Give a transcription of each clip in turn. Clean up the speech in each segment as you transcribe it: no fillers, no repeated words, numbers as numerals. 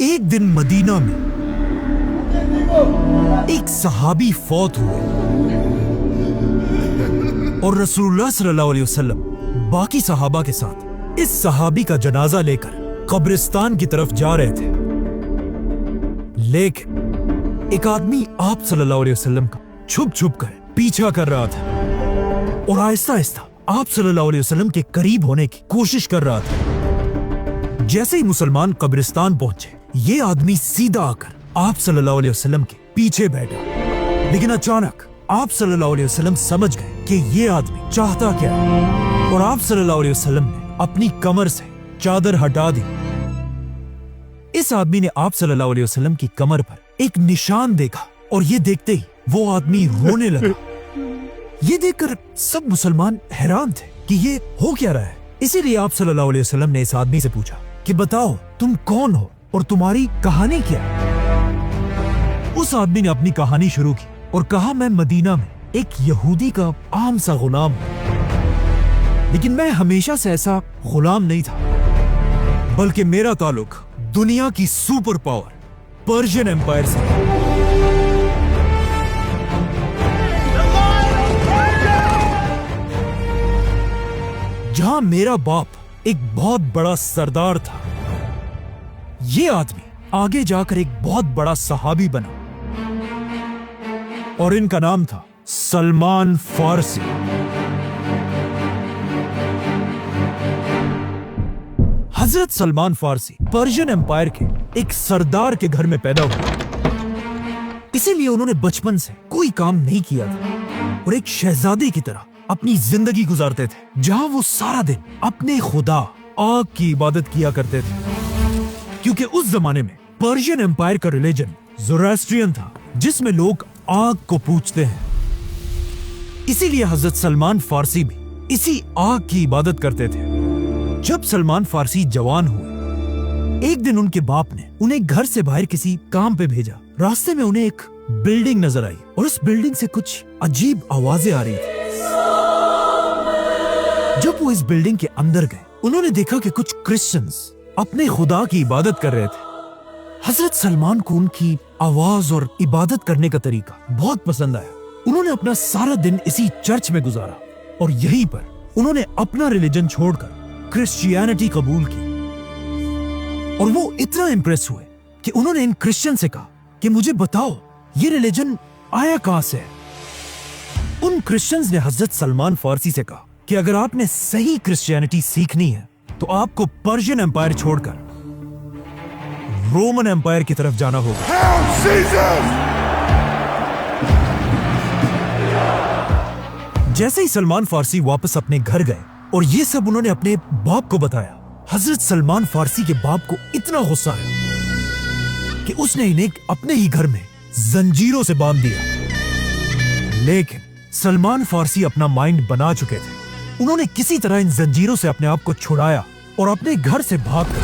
एक दिन मदीना में एक सहाबी फौत हुए और रसूलुल्लाह सल्लल्लाहु अलैहि वसल्लम बाकी सहाबा के साथ इस सहाबी का जनाजा लेकर कब्रिस्तान की तरफ जा रहे थे। लेकिन एक आदमी आप सल्लल्लाहु अलैहि वसल्लम का छुप छुप कर पीछा कर रहा था और आहिस्ता आहिस्ता आप सल्लल्लाहु अलैहि वसल्लम के करीब होने की कोशिश कर रहा था। जैसे ही मुसलमान कब्रिस्तान पहुंचे, ये आदमी सीधा आकर आप सल्लल्लाहु अलैहि वसल्लम के पीछे बैठा। लेकिन अचानक आप सल्लल्लाहु अलैहि वसल्लम समझ गए कि ये आदमी चाहता क्या है और आप सल्लल्लाहु अलैहि वसल्लम ने अपनी कमर से चादर हटा दी। इस आदमी ने आप सल्लल्लाहु अलैहि वसल्लम की कमर पर एक निशान देखा और ये देखते ही वो आदमी रोने लगा। ये देखकर सब मुसलमान हैरान थे कि ये हो क्या रहा है। इसीलिए आप सल्लल्लाहु अलैहि वसल्लम ने इस आदमी से पूछा कि बताओ तुम कौन हो और तुम्हारी कहानी क्या है। उस आदमी ने अपनी कहानी शुरू की और कहा, मैं मदीना में एक यहूदी का आम सा गुलाम हूं, लेकिन मैं हमेशा से ऐसा गुलाम नहीं था, बल्कि मेरा ताल्लुक दुनिया की सुपर पावर पर्शियन एम्पायर से है। जहां मेरा बाप एक बहुत बड़ा सरदार था। ये आदमी आगे जाकर एक बहुत बड़ा सहाबी बना और इनका नाम था सलमान फारसी। हजरत सलमान फारसी पर्शियन एम्पायर के एक सरदार के घर में पैदा हुए, इसीलिए उन्होंने बचपन से कोई काम नहीं किया था और एक शहजादे की तरह अपनी जिंदगी गुजारते थे, जहां वो सारा दिन अपने खुदा आग की इबादत किया करते थे। क्योंकि उस जमाने में पर्शियन एम्पायर का रिलीजन ज़ोरास्ट्रियन था, जिसमें लोग आग को पूजते हैं। इसीलिए हजरत सलमान फारसी भी इसी आग की इबादत करते थे। जब सलमान फारसी जवान हुए, एक दिन उनके बाप ने उन्हें घर से बाहर किसी काम पे भेजा। रास्ते में उन्हें एक बिल्डिंग नजर आई और उस बिल्डिंग से कुछ अजीब आवाजें आ रही थी। जब वो इस बिल्डिंग के अंदर गए, उन्होंने देखा कि कुछ क्रिश्चियंस अपने खुदा की इबादत कर रहे थे। हजरत सलमान को उनकी आवाज और इबादत करने का तरीका बहुत पसंद आया। उन्होंने अपना सारा दिन इसी चर्च में गुजारा और यहीं पर उन्होंने अपना रिलीजन छोड़कर क्रिश्चियनिटी कबूल की। और वो इतना इम्प्रेस हुए कि उन्होंने इन क्रिश्चियन से कहा कि मुझे बताओ ये रिलीजन आया कहां से है। उन क्रिश्चियंस ने हजरत सलमान फारसी से कहा कि अगर आपने सही क्रिश्चियनिटी सीखनी है तो आपको पर्शियन एम्पायर छोड़कर रोमन एम्पायर की तरफ जाना होगा। जैसे ही सलमान फारसी वापस अपने घर गए और ये सब उन्होंने अपने बाप को बताया, हजरत सलमान फारसी के बाप को इतना गुस्सा आया कि उसने इन्हें अपने ही घर में जंजीरों से बांध दिया। लेकिन सलमान फारसी अपना माइंड बना चुके थे। उन्होंने किसी तरह इन जंजीरों से अपने आप को छुड़ाया और अपने घर से भागकर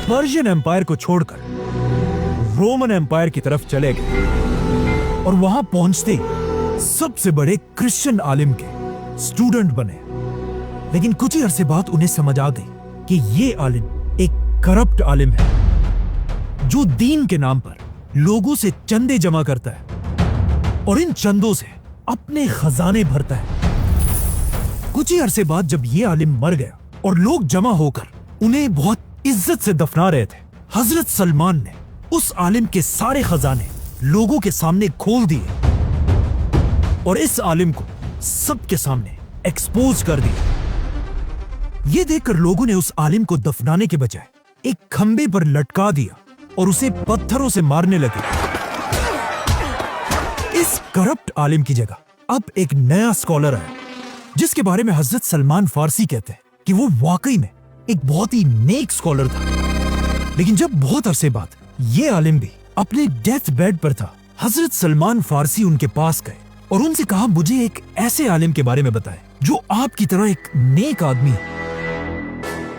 पर्शियन एम्पायर को छोड़कर रोमन एम्पायर की तरफ चले गए और वहां पहुंचते ही सबसे बड़े क्रिश्चियन आलिम के स्टूडेंट बने। लेकिन कुछ ही अरसे बाद उन्हें समझ आ गई कि ये आलिम एक करप्ट आलिम है, जो दीन के नाम पर लोगों से चंदे जमा करता है और इन चंदों से अपने खजाने भरता है। कुछ ही अरसे बाद जब ये आलिम मर गया और लोग जमा होकर उन्हें बहुत इज्जत से दफना रहे थे, हजरत सलमान ने उस आलिम के सारे खजाने लोगों के सामने खोल दिए और इस आलिम को सबके सामने एक्सपोज कर दिया। ये देखकर लोगों ने उस आलिम को दफनाने के बजाय एक खंबे पर लटका दिया और उसे पत्थरों से मारने लगे। इस करप्ट आलिम की जगह अब एक नया स्कॉलर आया, जिसके बारे में हजरत सलमान फारसी कहते हैं कि वो वाकई में एक बहुत ही नेक स्कॉलर था। लेकिन जब बहुत अरसे बाद ये आलिम भी अपने डेथ बेड पर था, हजरत सलमान फारसी उनके पास गए और उनसे कहा, मुझे एक ऐसे आलिम के बारे में बताएं जो आपकी तरह एक नेक आदमी है।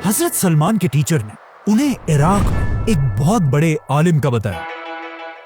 हजरत सलमान के टीचर ने उन्हें इराक में एक बहुत बड़े आलिम का बताया,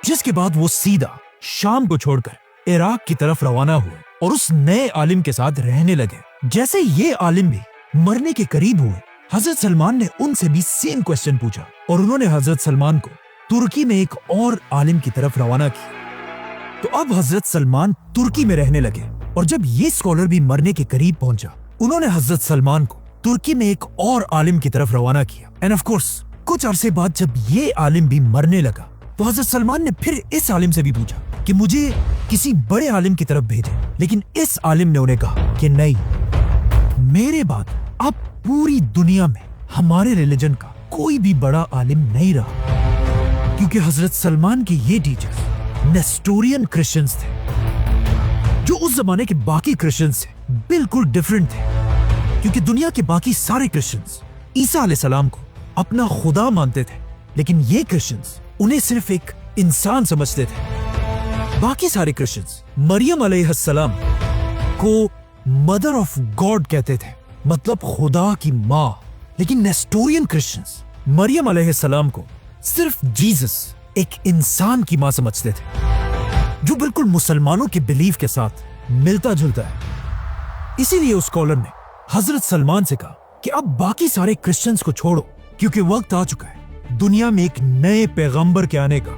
जिसके बाद वो सीधा शाम को छोड़कर इराक की तरफ रवाना हुए और उस नए आलिम के साथ रहने लगे। जैसे ये आलिम भी मरने के करीब हुए, हजरत सलमान ने उनसे भी सेम क्वेश्चन पूछा और उन्होंने हजरत सलमान को तुर्की में एक और आलिम की तरफ रवाना किया। तो अब हजरत सलमान तुर्की में रहने लगे और जब ये स्कॉलर भी मरने के करीब पहुंचा, उन्होंने हजरत सलमान को तुर्की में एक और आलिम की तरफ रवाना किया। एंड ऑफ कोर्स कुछ अरसे बाद जब ये आलिम भी मरने लगा तो हजरत सलमान ने फिर इस आलिम से भी पूछा कि मुझे किसी बड़े आलिम की तरफ भेजें, लेकिन इस आलिम ने उन्हें कहा कि नहीं, मेरे बाद अब पूरी दुनिया में हमारे रिलीजन का कोई भी बड़ा आलिम नहीं रहा, क्योंकि हजरत सलमान के ये टीचर्स नेस्टोरियन क्रिश्चियंस थे, जो उस जमाने के बाकी क्रिश्चियंस से बिल्कुल डिफरेंट थे, क्योंकि दुनिया के बाकी सारे क्रिश्चियंस ईसा अलैहिस्सलाम को अपना खुदा मानते थे, लेकिन ये क्रिश्चियंस उन्हें सिर्फ एक इंसान समझते थे। बाकी सारे क्रिश्चियंस मरियम अलैहिस्सलाम को मदर ऑफ गॉड कहते थे, मतलब खुदा की माँ, लेकिन नेस्टोरियन क्रिश्चियंस मरियम अलैहिस्सलाम को सिर्फ जीसस एक इंसान की माँ समझते थे, जो बिल्कुल मुसलमानों के बिलीफ के साथ मिलता जुलता है। इसीलिए उस स्कॉलर ने हजरत सलमान से कहा कि अब बाकी सारे क्रिश्चियंस को छोड़ो, क्योंकि वक्त आ चुका है दुनिया में एक नए पैगंबर के आने का,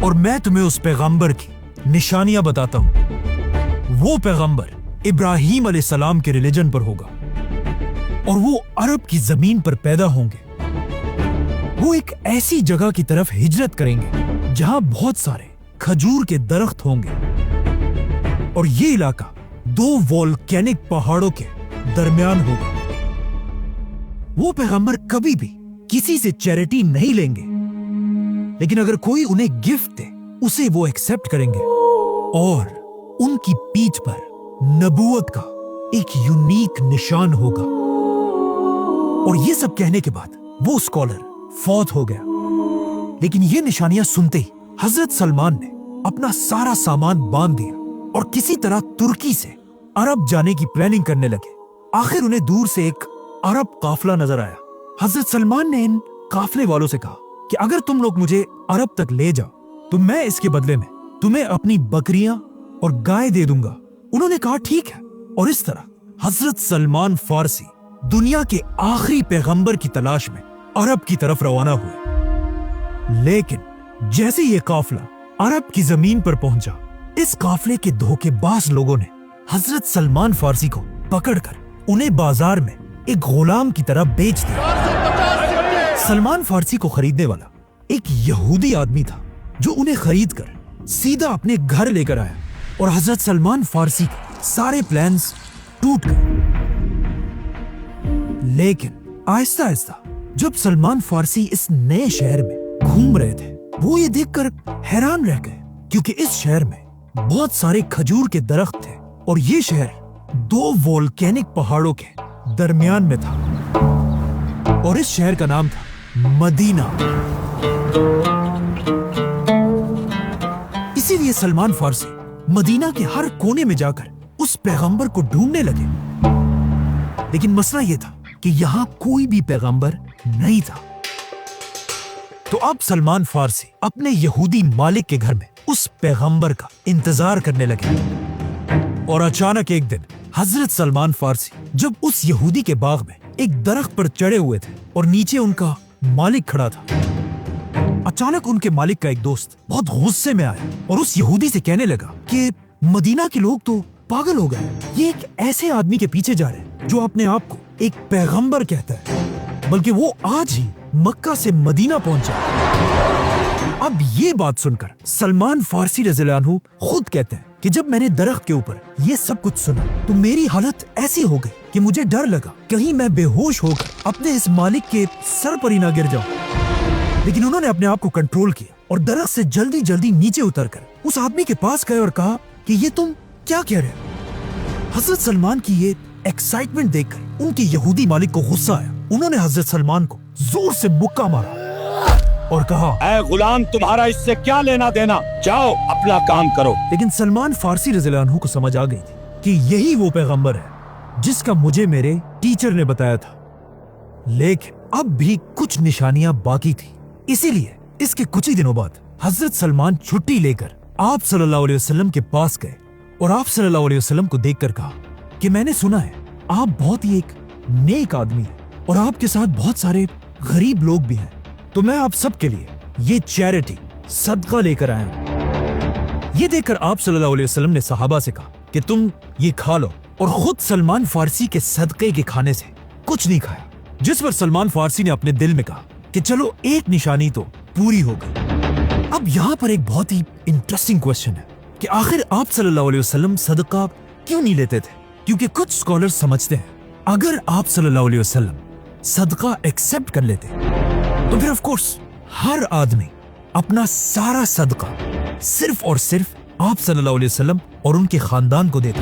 और मैं तुम्हें उस पैगंबर की निशानियां बताता हूं। वो पैगंबर इब्राहिम अलैहिस्सलाम के रिलीजन पर होगा और वो अरब की जमीन पर पैदा होंगे। वो एक ऐसी जगह की तरफ हिजरत करेंगे जहां बहुत सारे खजूर के दरख्त होंगे, और ये इलाका 2 वोल्केनिक पहाड़ों के दरमियान होगा। वो पैगंबर कभी भी किसी से चैरिटी नहीं लेंगे, लेकिन अगर कोई उन्हें गिफ्ट दे उसे वो एक्सेप्ट करेंगे, और उनकी पीठ पर नबूवत का एक यूनिक निशान होगा। और ये सब कहने के बाद वो स्कॉलर फौत हो गया। लेकिन ये निशानियां सुनते ही हजरत सलमान ने अपना सारा सामान बांध दिया और किसी तरह तुर्की से अरब जाने की प्लानिंग करने लगे। आखिर उन्हें दूर से एक अरब काफिला नजर आया। हजरत सलमान ने इन काफिले वालों से कहा कि अगर तुम लोग मुझे अरब तक ले जाओ तो मैं इसके बदले में तुम्हें अपनी बकरियां और गाय दे दूंगा। उन्होंने कहा ठीक है, और इस तरह हजरत सलमान फारसी दुनिया के आखिरी पैगंबर की तलाश में अरब की तरफ रवाना हुए। लेकिन जैसे ये काफिला अरब की जमीन पर पहुंचा, इस काफिले के धोखेबाज लोगों ने हजरत सलमान फारसी को पकड़कर उन्हें बाजार में एक गुलाम की तरह बेच दिया। सलमान फारसी को खरीदने वाला एक यहूदी आदमी था, जो उन्हें खरीद कर सीधा अपने घर लेकर आया, और हजरत सलमान फारसी के सारे प्लान्स टूट गए। लेकिन आहिस्ता आहिस्ता जब सलमान फारसी इस नए शहर में घूम रहे थे, वो ये देखकर हैरान रह गए, क्योंकि इस शहर में बहुत सारे खजूर के दरख्त थे और ये शहर 2 वोल्केनिक पहाड़ों के दरमियान में था, और इस शहर का नाम था मदीना। इसीलिए सलमान फारसी मदीना के हर कोने में जाकर उस पैगंबर को ढूंढने लगे। लेकिन मसला यह था कि यहां कोई भी पैगंबर नहीं था। तो अब सलमान फारसी अपने यहूदी मालिक के घर में उस पैगंबर का इंतजार करने लगे, और अचानक एक दिन हजरत सलमान फारसी जब उस यहूदी के बाग में एक दरख्त पर चढ़े हुए थे और नीचे उनका मालिक खड़ा था, अचानक उनके मालिक का एक दोस्त बहुत गुस्से में आया और उस यहूदी से कहने लगा कि मदीना के लोग तो पागल हो गए, ये एक ऐसे आदमी के पीछे जा रहे हैं जो अपने आप को एक पैगंबर कहता है, बल्कि वो आज ही मक्का से मदीना पहुंचा। अब ये बात सुनकर सलमान फारसी रज़ियल्लाहु अन्हु खुद कहते हैं कि जब मैंने दरख्त के ऊपर ये सब कुछ सुना तो मेरी हालत ऐसी हो गई कि मुझे डर लगा कहीं मैं बेहोश होकर अपने इस मालिक के सर पर ही ना गिर जाऊं। लेकिन उन्होंने अपने आप को कंट्रोल किया और दरख्त से जल्दी जल्दी नीचे उतरकर उस आदमी के पास गए और कहा कि ये तुम क्या कह रहे हो। हजरत सलमान की ये एक्साइटमेंट देखकर उनके यहूदी मालिक को गुस्सा आया। उन्होंने हजरत सलमान को जोर से मुक्का मारा और कहा, ऐ गुलाम, तुम्हारा इससे क्या लेना देना, जाओ अपना काम करो। लेकिन सलमान फारसी रज़ियल्लाहु अन्हु को समझ आ गई थी कि यही वो पैगंबर है जिसका मुझे मेरे टीचर ने बताया था। लेकिन अब भी कुछ निशानियां बाकी थी। इसीलिए इसके कुछ ही दिनों बाद हजरत सलमान छुट्टी लेकर आप सल्लल्लाहु अलैहि वसल्लम के पास गए और आप सल्लल्लाहु अलैहि वसल्लम को देखकर कहा कि मैंने सुना है आप बहुत ही एक नेक आदमी है और आपके साथ बहुत सारे गरीब लोग भी हैं, तो मैं आप सबके लिए ये चैरिटी सदका लेकर आया हूं। ये देखकर आप सल्लल्लाहु अलैहि वसल्लम ने सहाबा से कहा कि तुम ये खा लो, और खुद सलमान फारसी के सदके के खाने से कुछ नहीं खाया। जिस पर सलमान फारसी ने अपने दिल में कहा कि चलो एक निशानी तो पूरी हो गई। अब यहाँ पर एक बहुत ही इंटरेस्टिंग क्वेश्चन है कि आखिर आप सल्लल्लाहु अलैहि वसल्लम सदका क्यों नहीं लेते थे? क्योंकि कुछ स्कॉलर समझते हैं अगर आप सल्लल्लाहु अलैहि वसल्लम सदका एक्सेप्ट कर लेते तो फिर ऑफ कोर्स हर आदमी अपना सारा सदका सिर्फ और सिर्फ आप सल्लल्लाहु अलैहि वसल्लम और उनके खानदान को देता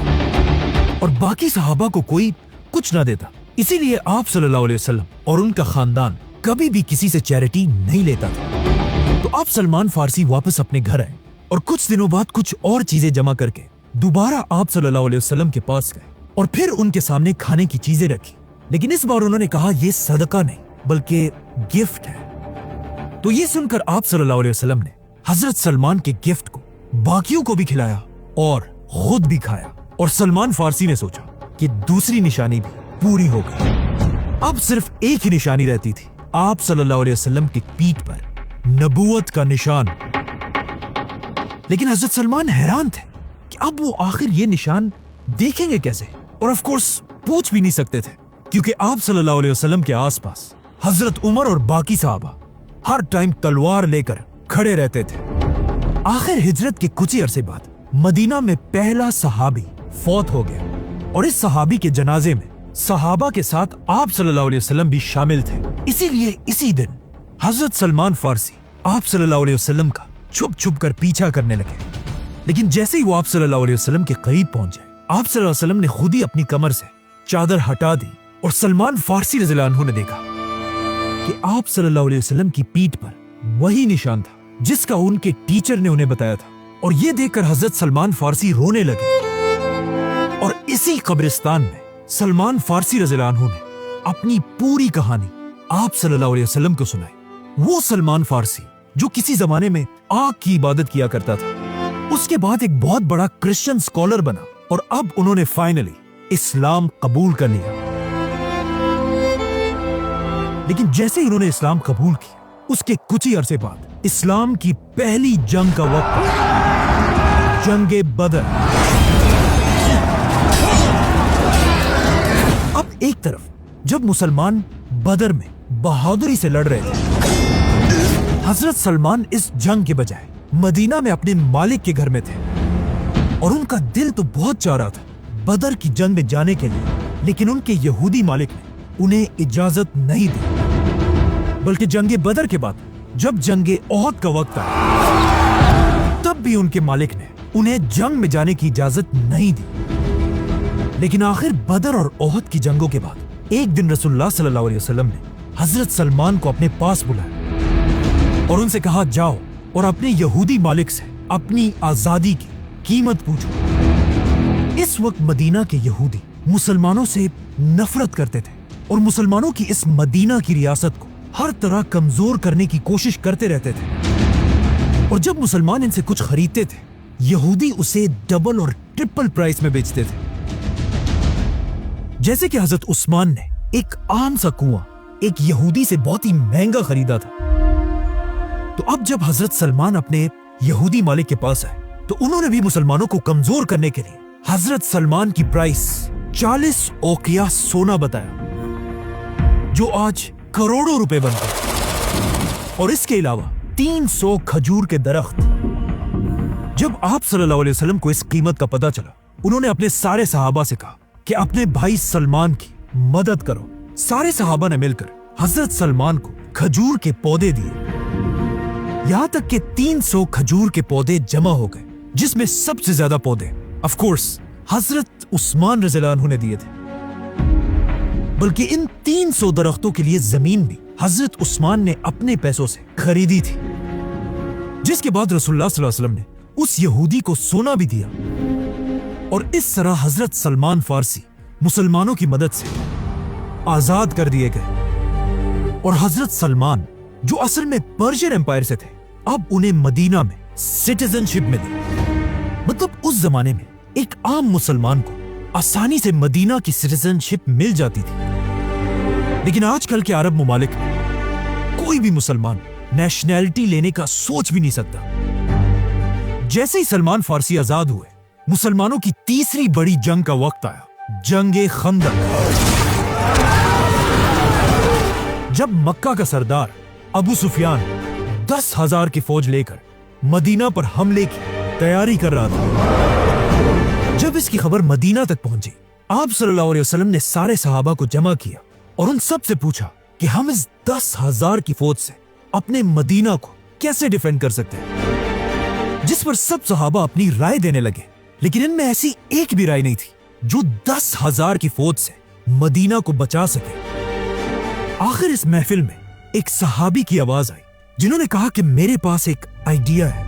और बाकी सहाबा को कोई कुछ ना देता। इसीलिए आप सल्लल्लाहु अलैहि वसल्लम और उनका खानदान कभी भी किसी से चैरिटी नहीं लेता था। तो आप सलमान फारसी वापस अपने घर आए और कुछ दिनों बाद कुछ और चीजें जमा करके दोबारा आप सल्लल्लाहु अलैहि वसल्लम के पास गए और फिर उनके सामने खाने की चीजें रखी, लेकिन इस बार उन्होंने कहा यह सदका नहीं बल्कि गिफ्ट है। तो ये सुनकर आप सल्लल्लाहु अलैहि वसल्लम ने हजरत सलमान के गिफ्ट को बाकियों को भी खिलाया और खुद भी खाया, और सलमान फारसी ने सोचा कि दूसरी निशानी भी पूरी हो गई। अब सिर्फ एक ही निशानी रहती थी, आप सल्लल्लाहु अलैहि वसल्लम की पीठ पर नबूवत का निशान। लेकिन हजरत सलमान हैरान थे कि अब वो आखिर ये निशान देखेंगे कैसे, और ऑफ कोर्स पूछ भी नहीं सकते थे क्योंकि आप सल्लल्लाहु अलैहि वसल्लम के आसपास हजरत उमर और बाकी सहाबा हर टाइम तलवार लेकर खड़े रहते थे। आखिर हिजरत के कुछ ही अरसे बाद मदीना में पहला सहाबी फौत हो गया और इस सहाबी के जनाजे में सहाबा के साथ आप सल्लल्लाहु अलैहि वसल्लम भी शामिल थे। इसीलिए इसी दिन हजरत सलमान फारसी आप सल्लल्लाहु अलैहि वसल्लम का छुप छुप कर पीछा करने लगे। लेकिन जैसे ही वो आप सल्लल्लाहु अलैहि वसल्लम के करीब पहुंचे, आप सल्लल्लाहु अलैहि वसल्लम ने खुद ही अपनी कमर से चादर हटा दी और सलमान फारसी रज़ियल्लाहु अन्हु ने देखा कि आप सल्लल्लाहु अलैहि वसल्लम की पीठ पर वही निशान था जिसका उनके टीचर ने उन्हें बताया था। और ये देखकर हजरत सलमान फारसी रोने लगे और इसी कब्रिस्तान में सलमान फारसी रज़ियल्लाहु अन्हु ने अपनी पूरी कहानी आप सल्लल्लाहु अलैहि वसल्लम को सुनाई। वो सलमान फारसी जो किसी जमाने में आग की इबादत किया करता था, उसके बाद एक बहुत बड़ा क्रिश्चियन स्कॉलर बना और अब उन्होंने फाइनली इस्लाम कबूल कर लिया। लेकिन जैसे ही उन्होंने इस्लाम कबूल किया, उसके कुछ ही अरसे बाद इस्लाम की पहली जंग का वक्त, जंगे बदर। अब एक तरफ जब मुसलमान बदर में बहादुरी से लड़ रहे थे, हजरत सलमान इस जंग के बजाय मदीना में अपने मालिक के घर में थे और उनका दिल तो बहुत चाह रहा था बदर की जंग में जाने के लिए, लेकिन उनके यहूदी मालिक ने उन्हें इजाजत नहीं दी। बल्कि जंगे बदर के बाद जब जंगे ओहद का वक्त आया, तब भी उनके मालिक ने उन्हें जंग में जाने की इजाजत नहीं दी। लेकिन आखिर बदर और ओहद की जंगों के बाद एक दिन रसूलुल्लाह सल्लल्लाहु अलैहि वसल्लम ने हजरत सलमान को अपने पास बुलाया और उनसे कहा, जाओ और अपने यहूदी मालिक से अपनी आजादी की कीमत पूछो। इस वक्त मदीना के यहूदी मुसलमानों से नफरत करते थे और मुसलमानों की इस मदीना की रियासत को हर तरह कमजोर करने की कोशिश करते रहते थे। और जब मुसलमान इनसे कुछ खरीदते थे, यहूदी उसे डबल और ट्रिपल प्राइस में बेचते थे। जैसे कि हजरत उस्मान ने एक आम सा कुआं एक यहूदी से बहुत ही महंगा खरीदा था, तो अब जब हजरत सलमान अपने यहूदी मालिक के पास आए, तो उन्होंने भी मुसलमानों को कमजोर करने के लिए हजरत सलमान की प्राइस 40 ओकिया सोना बताया, जो आज करोड़ों रुपए बनते हैं। और इसके अलावा 300 खजूर के दरख्त। जब आप सल्लल्लाहु अलैहि वसल्लम को इस कीमत का पता चला, उन्होंने अपने सारे सहाबा से कहा कि अपने भाई सलमान की मदद करो। सारे सहाबा ने मिलकर हजरत सलमान को खजूर के पौधे दिए, यहां तक कि 300 खजूर के पौधे जमा हो गए, जिसमें सबसे ज्यादा पौधे ऑफ कोर्स हजरत उस्मान रज़ियल्लाहु अन्हु ने दिए थे। बल्कि इन 300 दरख्तों के लिए जमीन भी हजरत उस्मान ने अपने पैसों से खरीदी थी। जिसके बाद रसूलुल्लाह सल्लल्लाहु अलैहि वसल्लम ने उस यहूदी को सोना भी दिया और इस तरह हजरत सलमान फारसी मुसलमानों की मदद से आजाद कर दिए गए। और हजरत सलमान जो असल में पर्शियन एम्पायर से थे, अब उन्हें मदीना में सिटीजनशिप मिली। मतलब उस जमाने में एक आम मुसलमान को आसानी से मदीना की सिटीजनशिप मिल जाती थी। لیکن آج کل کے عرب ممالک میں کوئی بھی مسلمان نیشنلٹی لینے کا سوچ بھی نہیں سکتا۔ جیسے ہی سلمان فارسی آزاد ہوئے، مسلمانوں کی تیسری بڑی جنگ کا وقت آیا، جنگ خندق۔ جب مکہ کا سردار ابو سفیان 10,000 کی فوج لے کر مدینہ پر حملے کی تیاری کر رہا تھا، جب اس کی خبر مدینہ تک پہنچی، آپ صلی اللہ علیہ وسلم نے سارے صحابہ کو جمع کیا اور ان سب سے پوچھا کہ ہم اس 10,000 کی فوج سے اپنے مدینہ کو کیسے ڈیفینڈ کر سکتے ہیں، جس پر سب صحابہ اپنی رائے دینے لگے، لیکن ان میں ایسی ایک بھی رائے نہیں تھی جو 10,000 کی فوج سے مدینہ کو بچا سکے۔ آخر اس محفل میں ایک صحابی کی آواز آئی جنہوں نے کہا کہ میرے پاس ایک آئیڈیا ہے۔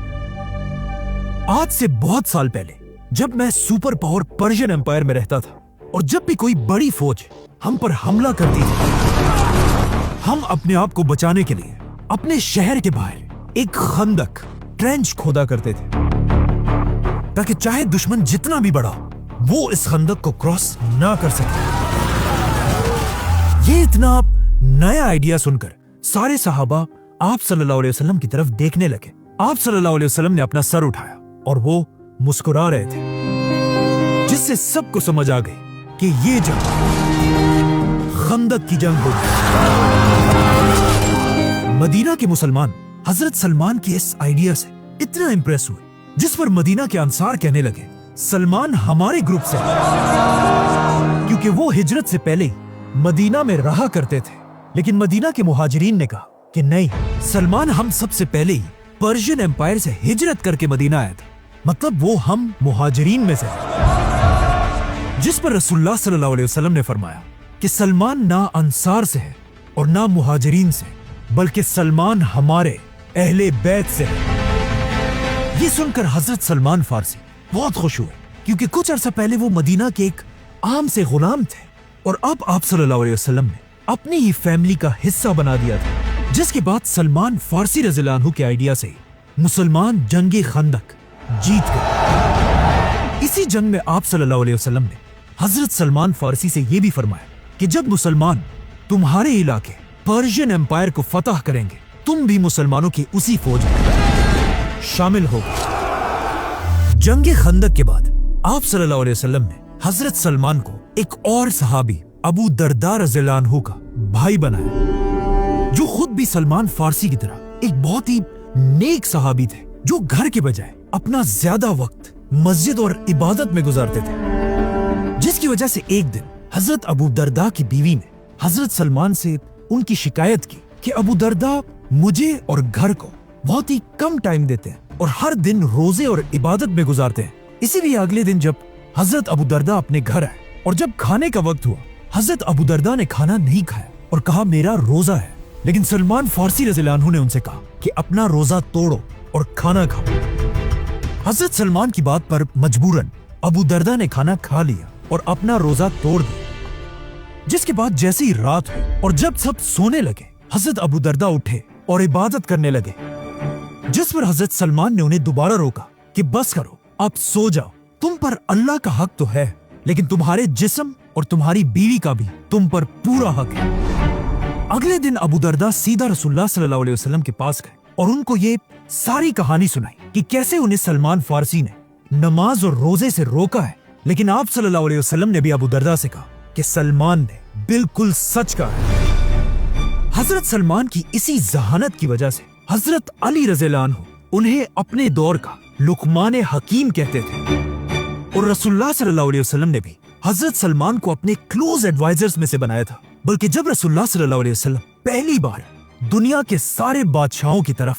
آج سے بہت سال پہلے جب میں سپر پاور پرشین امپائر میں رہتا تھا اور جب بھی کوئی بڑی فوج ہم پر حملہ کرتی تھی، ہم اپنے آپ کو بچانے کے لیے اپنے شہر کے باہر ایک خندق ٹرینچ کھودا کرتے تھے تاکہ چاہے دشمن جتنا بھی بڑا ہو وہ اس خندق کو کراس نہ کر سکے۔ یہ اتنا نیا آئیڈیا سن کر سارے صحابہ آپ صلی اللہ علیہ وسلم کی طرف دیکھنے لگے۔ آپ صلی اللہ علیہ وسلم نے اپنا سر اٹھایا اور وہ مسکرا رہے تھے، جس سے سب کو سمجھ آ گئی کہ یہ جنگ خندق کی جنگ ہوگی۔ مدینہ کے مسلمان حضرت سلمان کے اس آئیڈیا سے اتنا امپریس ہوئے، جس پر مدینہ کے انصار کہنے لگے سلمان ہمارے گروپ سے ہے، کیونکہ وہ ہجرت سے پہلے مدینہ میں رہا کرتے تھے۔ لیکن مدینہ کے مہاجرین نے کہا کہ نہیں، سلمان ہم سب سے پہلے ہی پرشین امپائر سے ہجرت کر کے مدینہ آیا تھا، مطلب وہ ہم مہاجرین میں سے ہیں۔ جس پر رسول اللہ صلی اللہ علیہ وسلم نے فرمایا کہ سلمان نہ انصار سے ہے اور نہ مہاجرین سے، بلکہ سلمان ہمارے اہل بیت سے ہے۔ یہ سن کر حضرت سلمان فارسی بہت خوش ہوئے، کیونکہ کچھ عرصہ پہلے وہ مدینہ کے ایک عام سے غلام تھے اور اب آپ صلی اللہ علیہ وسلم نے اپنی ہی فیملی کا حصہ بنا دیا تھا۔ جس کے بعد سلمان فارسی رضی اللہ عنہ کے آئیڈیا سے مسلمان جنگ خندق جیت گئے۔ اسی جنگ میں آپ صلی اللہ علیہ وسلم نے حضرت سلمان فارسی سے یہ بھی فرمایا کہ جب مسلمان تمہارے علاقے پرشین امپائر کو فتح کریں گے، تم بھی مسلمانوں کی اسی فوج میں شامل ہو گئے۔ جنگ خندق کے بعد آپ صلی اللہ علیہ وسلم نے حضرت سلمان کو ایک اور صحابی ابو درداء رضی اللہ عنہ کا بھائی بنایا، جو خود بھی سلمان فارسی کی طرح ایک بہت ہی نیک صحابی تھے، جو گھر کے بجائے اپنا زیادہ وقت مسجد اور عبادت میں گزارتے تھے، جس کی وجہ سے ایک دن حضرت ابو درداء کی بیوی نے حضرت سلمان سے ان کی شکایت کی کہ ابو درداء مجھے اور گھر کو بہت ہی کم ٹائم دیتے ہیں اور ہر دن روزے اور عبادت میں گزارتے ہیں۔ اسی لیے اگلے دن جب حضرت ابو درداء اپنے گھر آئے اور جب کھانے کا وقت ہوا، حضرت ابو درداء نے کھانا نہیں کھایا اور کہا میرا روزہ ہے، لیکن سلمان فارسی رضی اللہ عنہ نے ان سے کہا کہ اپنا روزہ توڑو اور کھانا کھاؤ۔ حضرت سلمان کی بات پر مجبوراً ابو درداء نے کھانا کھا لیا اور اپنا روزہ توڑ دیا۔ جس کے بعد جیسے ہی رات ہوئی اور جب سب سونے لگے، حضرت ابو درداء اٹھے اور عبادت کرنے لگے، جس پر حضرت سلمان نے انہیں دوبارہ روکا کہ بس کرو، اب سو جاؤ، تم پر اللہ کا حق تو ہے، لیکن تمہارے جسم اور تمہاری بیوی کا بھی تم پر پورا حق ہے۔ اگلے دن ابو درداء سیدھا رسول اللہ صلی اللہ علیہ وسلم کے پاس گئے اور ان کو یہ ساری کہانی سنائی کہ کیسے انہیں سلمان فارسی نے نماز اور روزے سے روکا ہے، لیکن آپ صلی اللہ علیہ وسلم نے بھی ابو درداء سے کہا کہ سلمان نے بالکل سچ کہا ہے۔ حضرت سلمان کی اسی ذہانت کی وجہ سے حضرت علی رضی اللہ عنہ انہیں اپنے دور کا لقمان حکیم کہتے تھے، اور رسول اللہ صلی اللہ علیہ وسلم نے بھی حضرت سلمان کو اپنے کلوز ایڈوائزرز میں سے بنایا تھا۔ بلکہ جب رسول اللہ صلی اللہ علیہ وسلم پہلی بار دنیا کے سارے بادشاہوں کی طرف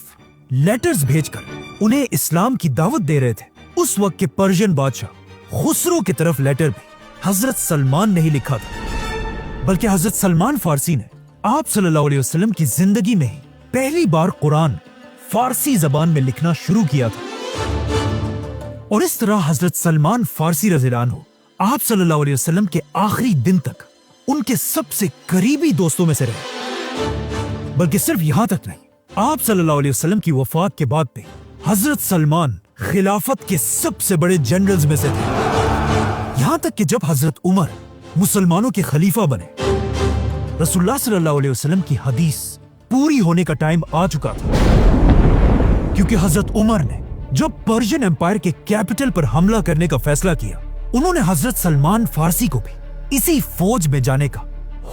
لیٹرز بھیج کر انہیں اسلام کی دعوت دے رہے تھے، اس وقت کے پرشین بادشاہ خسرو کی طرف لیٹر بھی حضرت سلمان نے ہی لکھا تھا، بلکہ حضرت سلمان فارسی نے آپ صلی اللہ علیہ وسلم کی زندگی میں ہی پہلی بار قرآن فارسی زبان میں لکھنا شروع کیا تھا، اور اس طرح حضرت سلمان فارسی رضی اللہ عنہ آپ صلی اللہ علیہ وسلم کے آخری دن تک ان کے سب سے قریبی دوستوں میں سے رہے۔ بلکہ صرف یہاں تک نہیں، آپ صلی اللہ علیہ وسلم کی وفات کے بعد بھی حضرت سلمان خلافت کے سب سے بڑے جنرلز میں سے تھے، یہاں تک کہ جب حضرت عمر مسلمانوں کے خلیفہ بنے रसूलुल्लाह सल्लल्लाहु अलैहि वसल्लम की हदीस पूरी होने का टाइम आ चुका था, क्योंकि हजरत उमर ने जब पर्शियन एम्पायर के कैपिटल पर हमला करने का फैसला किया, उन्होंने हजरत सलमान फारसी को भी इसी फौज में जाने का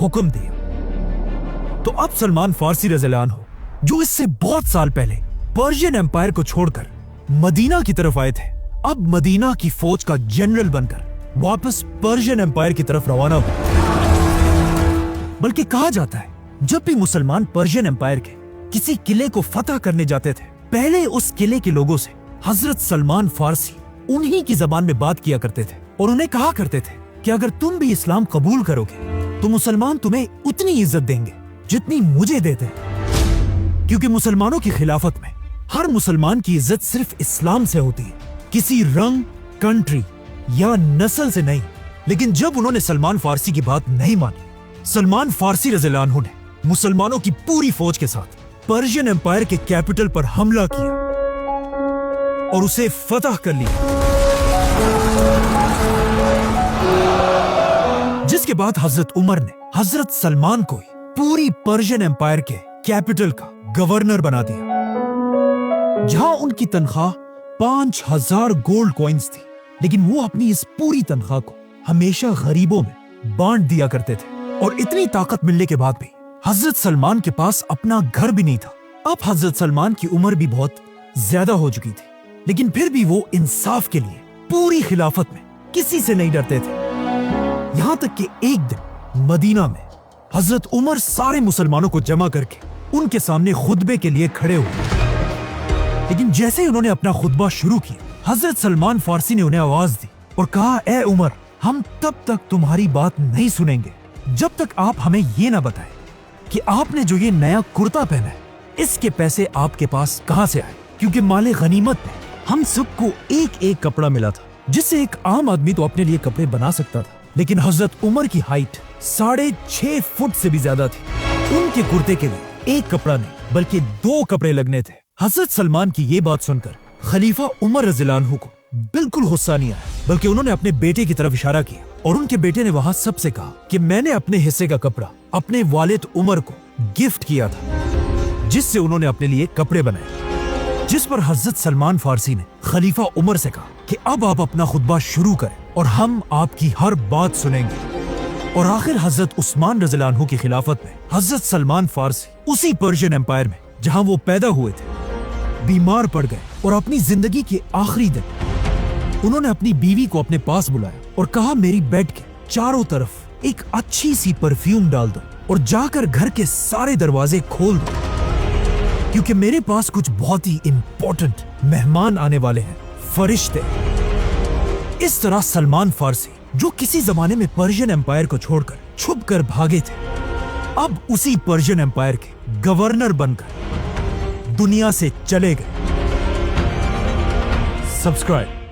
हुक्म दिया। तो अब सलमान फारसी रज़ियल्लाहु अन्हु, जो इससे बहुत साल पहले पर्शियन एम्पायर को छोड़कर मदीना की तरफ आए थे, अब मदीना की फौज का जनरल बनकर वापस पर्शियन एम्पायर की तरफ रवाना हुए। बल्कि कहा जाता है, जब भी मुसलमान पर्शियन एम्पायर के किसी किले को फतह करने जाते थे, पहले उस किले के लोगों से हजरत सलमान फारसी उन्हीं की जबान में बात किया करते थे और उन्हें कहा करते थे कि अगर तुम भी इस्लाम कबूल करोगे तो मुसलमान तुम्हें उतनी इज्जत देंगे जितनी मुझे देते हैं, क्योंकि मुसलमानों की खिलाफत में हर मुसलमान की इज्जत सिर्फ इस्लाम से होती है, किसी रंग, कंट्री या नस्ल से नहीं। लेकिन जब उन्होंने सलमान फारसी की बात नहीं मानी, सलमान फारसी रज़ियल्लाहु अन्हु ने मुसलमानों की पूरी फौज के साथ पर्शियन एम्पायर के कैपिटल पर हमला किया और उसे फतह कर लिया, जिसके बाद हजरत उमर ने हजरत सलमान को ही पूरी पर्शियन एम्पायर के कैपिटल का गवर्नर बना दिया, जहां उनकी तनख्वाह 5000 गोल्ड कॉइन्स थी। लेकिन वो अपनी इस पूरी तनख्वाह को हमेशा गरीबों में बांट दिया करते थे। और इतनी ताकत मिलने के बाद भी हजरत सलमान के पास अपना घर भी नहीं था। अब हजरत सलमान की उम्र भी बहुत ज्यादा हो चुकी थी, लेकिन फिर भी वो इंसाफ के लिए पूरी खिलाफत में किसी से नहीं डरते थे। यहाँ तक कि एक दिन मदीना में हजरत उमर सारे मुसलमानों को जमा करके उनके सामने खुतबे के लिए खड़े हुए। लेकिन जैसे ही उन्होंने अपना खुतबा शुरू किया, हजरत सलमान फारसी ने उन्हें आवाज दी और कहा, ए उमर, हम तब तक तुम्हारी बात नहीं सुनेंगे जब तक आप हमें ये ना बताएं कि आपने जो ये नया कुर्ता पहना है, इसके पैसे आपके पास कहां से आए, क्योंकि माले गनीमत में हम सबको एक एक कपड़ा मिला था, जिससे एक आम आदमी तो अपने लिए कपड़े बना सकता था। लेकिन हजरत उमर की हाइट 6.5 फुट से भी ज्यादा थी। उनके कुर्ते के लिए एक कपड़ा नहीं बल्कि 2 कपड़े लगने थे। हजरत सलमान की ये बात सुनकर खलीफा उमर रज़ियल्लाहु अन्हु को बिल्कुल गुस्सा नहीं आया, बल्कि उन्होंने अपने बेटे की तरफ इशारा किया और उनके बेटे ने वहां सबसे कहा कि मैंने अपने हिस्से का कपड़ा अपने वालिद उमर को गिफ्ट किया था, जिससे उन्होंने अपने लिए कपड़े बनाए। जिस पर हजरत सलमान फारसी ने खलीफा उमर से कहा कि अब आप अपना खुतबा शुरू करें और हम आपकी हर बात सुनेंगे। और आखिर हजरत उस्मान रज़ियल्लाहु अन्हु की खिलाफत में हजरत सलमान फारसी उसी पर्शियन एम्पायर में जहां वो पैदा हुए थे बीमार पड़ गए और अपनी जिंदगी के आखिरी दिन उन्होंने अपनी बीवी को अपने पास बुलाया और कहा, मेरी बेड के चारों तरफ एक अच्छी सी परफ्यूम डाल दो और जाकर घर के सारे दरवाजे खोल दो, क्योंकि मेरे पास कुछ बहुत ही इंपॉर्टेंट मेहमान आने वाले हैं, फरिश्ते। इस तरह सलमान फारसी, जो किसी जमाने में पर्शियन एम्पायर को छोड़कर छुपकर भागे थे, अब उसी पर्शियन एम्पायर के गवर्नर बनकर दुनिया से चले गए। सब्सक्राइब।